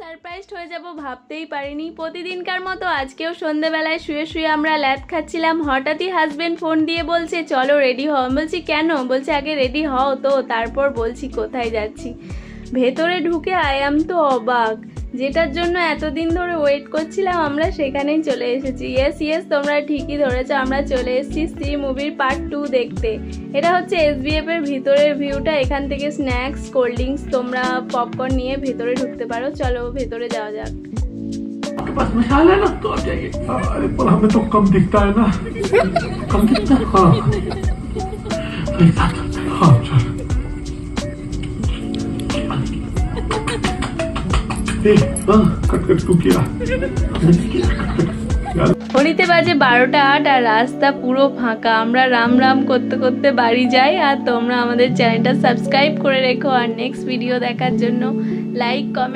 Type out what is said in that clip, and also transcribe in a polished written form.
Surprised হয়ে যাব ভাবতেই পারিনি। প্রতিদিনকার মতো আজকেও সন্ধ্যেবেলায় শুয়ে শুয়ে আমরা ল্যাদ খাচ্ছিলাম, হঠাৎই হাজবেন্ড ফোন দিয়ে বলছে চলো রেডি হও। আমি বলছি কেন? বলছে আগে রেডি হও তো তারপর বলছি কোথায় যাচ্ছি। ভেতরে ঢুকে আই অ্যাম তো অবাক, যেটার জন্য এতদিন ধরে ওয়েট করছিলাম আমরা সেখানেই চলে এসেছি। ইয়েস তোমরা ঠিকই ধরেছো, আমরা চলে এসেছি স্ত্রী মুভির পার্ট 2 দেখতে। এটা হচ্ছে এসবিএফ এর ভিতরের ভিউটা। এখান থেকে স্ন্যাক্স, কোল্ড ড্রিঙ্কস, তোমরা পপকর্ন নিয়ে ভেতরে ঢুকতে পারো। চলো ভেতরে যাওয়া যাক। आपके पास मिसाल है ना तो आप जाइए। अरे पर हमें तो कम दिखता है ना, कम दिखता है। हाँ एक साथ चलते हैं। हाँ चल कट कट क्यों किया? ঘড়িতে বাজে 12টা 8 আর রাস্তা পুরো ফাঁকা। আমরা রাম রাম করতে করতে বাড়ি যাই। আর তোমরা আমাদের চ্যানেলটা সাবস্ক্রাইব করে রেখো। আর নেক্সট ভিডিও দেখার জন্য লাইক, কমেন্ট